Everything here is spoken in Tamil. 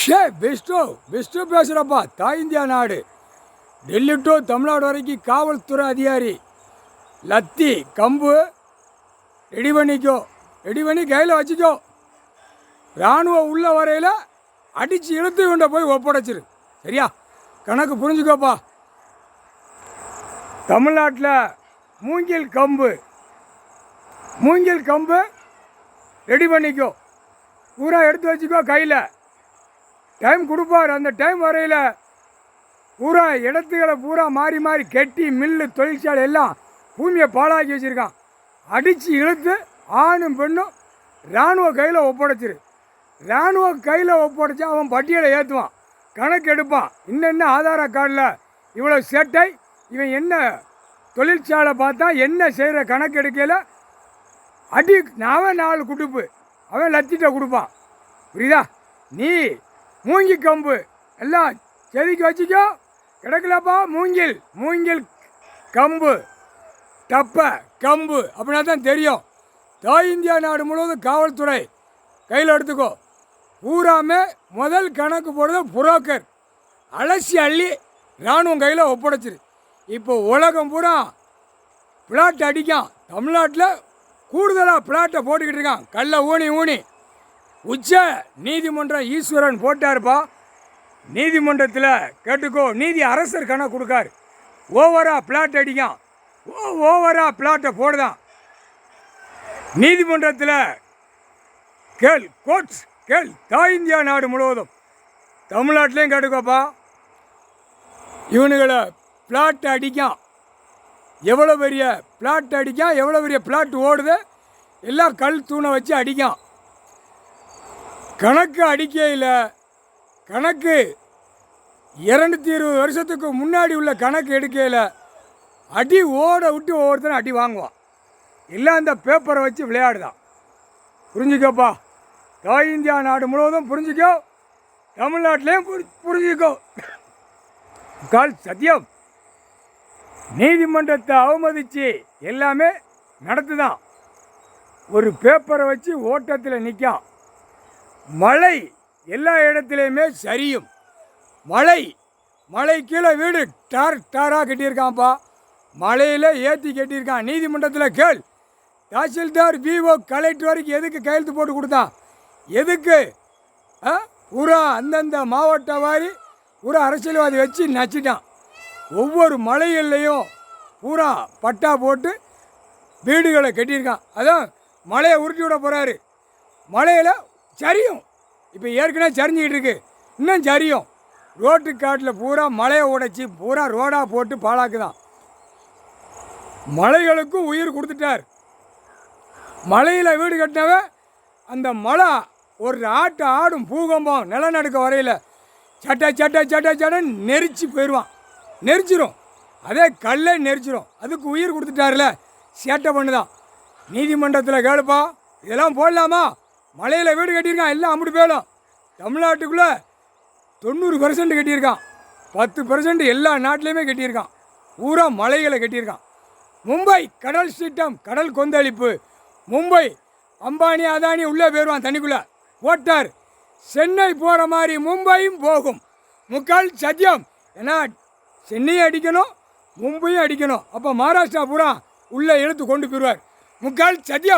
பெஸ்ட்டு பேசுகிறப்பா. தாய் இந்தியா நாடு டெல்லி டு தமிழ்நாடு வரைக்கும் காவல்துறை அதிகாரி லத்தி கம்பு ரெடி பண்ணிக்கோ, ரெடி பண்ணி கையில் வச்சுக்கோ. இராணுவம் உள்ள வரையில் அடித்து இழுத்து கொண்ட போய் ஒப்படைச்சிரு. சரியா? கணக்கு புரிஞ்சுக்கோப்பா. தமிழ்நாட்டில் மூங்கில் கம்பு ரெடி பண்ணிக்கோ, பூரா எடுத்து வச்சுக்கோ கையில். டைம் கொடுப்பார். அந்த டைம் வரையில் பூரா இடத்துகளை பூரா மாறி மாறி கெட்டி மில்லு தொழிற்சாலை எல்லாம் பூமியை பாழாக்கி வச்சுருக்கான். அடித்து இழுத்து ஆணும் பெண்ணும் இராணுவ கையில் ஒப்படைச்சிரு. இராணுவ கையில் ஒப்படைச்சா அவன் பட்டியலை ஏற்றுவான், கணக்கு எடுப்பான். இன்னென்ன ஆதார கார்டில் இவ்வளோ சேட்டை, இவன் என்ன தொழிற்சாலை பார்த்தா என்ன செய்கிற கணக்கு எடுக்கையில் அடி அவன் 4 குடுப்பு அவன் லத்திட்ட கொடுப்பான். புரியுதா? நீ மூங்கி கம்பு எல்லாம் செதுக்கி வச்சுக்கோ. கிடக்கலப்பா மூங்கில் கம்பு டப்பை கம்பு அப்படின்னா தான் தெரியும். தாய் இந்தியா நாடு முழுவதும் காவல்துறை கையில் எடுத்துக்கோ. பூராமே முதல் கணக்கு போடுறது புரோக்கர். அலசி அள்ளி இராணுவம் கையில் ஒப்படைச்சிரு. இப்போ உலகம் பூரா பிளாட் அடிக்கான். தமிழ்நாட்டில் கூடுதலாக பிளாட்டை போட்டுக்கிட்டு இருக்கான். கல்ல ஊனி உச்ச நீதிமன்றம் ஈஸ்வரன் போட்டாருப்பா. நீதிமன்றத்தில் கேட்டுக்கோ, நீதி அரசர் கணக்கு கொடுக்காரு. ஓவராக பிளாட் அடிக்கான், ஓவராக பிளாட்டை போடுதான். நீதிமன்றத்தில் கேள் தாய் இந்தியா நாடு முழுவதும் தமிழ்நாட்டிலையும் கேட்டுக்கோப்பா. இவனுங்களை பிளாட் அடிக்கான். எவ்வளோ பெரிய பிளாட் அடிக்கான், எவ்வளோ பெரிய பிளாட் ஓடுது, எல்லாம் கல் தூணை வச்சு அடிக்கான். கணக்கு அடிக்கையில் கணக்கு 220 வருஷத்துக்கு முன்னாடி உள்ள கணக்கு எடுக்கையில் அடி ஓட விட்டு ஒவ்வொருத்தரும் அடி வாங்குவான். எல்லாம் அந்த பேப்பரை வச்சு விளையாடுதான். புரிஞ்சுக்கோப்பா. தாய் இந்தியா நாடு முழுவதும் புரிஞ்சுக்கோ, தமிழ்நாட்டிலையும் புரிஞ்சுக்கோ. சத்தியம். நீதிமன்றத்தை அவமதித்து எல்லாமே நடத்துதான். ஒரு பேப்பரை வச்சு ஓட்டத்தில் நிற்கான். மழை எல்லா இடத்துலையுமே சரியும். மழை கீழே வீடு டாராக கட்டியிருக்கான்ப்பா. மழையில் ஏற்றி கட்டியிருக்கான். நீதிமன்றத்தில் கேள். தாசில்தார் விஓ கலெக்டர் வரைக்கும் எதுக்கு கையெழுத்து போட்டு கொடுத்தான்? எதுக்கு? பூரா அந்தந்த மாவட்ட வாரி பூரா அரசியல்வாதி வச்சு நச்சிட்டான். ஒவ்வொரு மலைகள்லையும் பூரா பட்டா போட்டு வீடுகளை கட்டியிருக்கான். அதான் மலையை உருட்டி விட போகிறாரு. மலையில் சரியும். இப்போ ஏற்கனவே சரிஞ்சிக்கிட்டு இருக்கு, இன்னும் சரியும். ரோட்டு காட்டில் பூரா மலையை உடைச்சி பூரா ரோடாக போட்டு பாழாக்குதான். மலைகளுக்கும் உயிர் கொடுத்துட்டார். மலையில் வீடு கட்டினவன் அந்த மலை ஒரு ஆடும் பூகம்பம் நிலநடுக்க வரையில் சட்டை நெரிச்சு போயிடுவான். நெரிச்சிரும். அதே கல்லை நெரிச்சிரும். அதுக்கு உயிர் கொடுத்துட்டார்ல, சேட்டை பண்ணுதான். நீதிமன்றத்தில் கேளுப்பா. இதெல்லாம் போடலாமா? மலையில் வீடு கட்டியிருக்கான், எல்லாம் அப்படி போயிடும். தமிழ்நாட்டுக்குள்ளே 90% கட்டியிருக்கான், 10% எல்லா நாட்டிலையுமே கட்டியிருக்கான். பூரா மலைகளை கட்டியிருக்கான். மும்பை கடல் சீட்டம், கடல் கொந்தளிப்பு. மும்பை அம்பானி அதானி உள்ளே போயிடுவான் தண்ணிக்குள்ளே போட்டார். சென்னை போகிற மாதிரி மும்பையும் போகும். முக்கால் சத்தியம். ஏன்னா சென்னையும் அடிக்கணும், மும்பையும் அடிக்கணும். அப்போ மகாராஷ்டிரா பூரா உள்ளே இழுத்து கொண்டு போயிடுவார். முக்கால் சத்தியம்.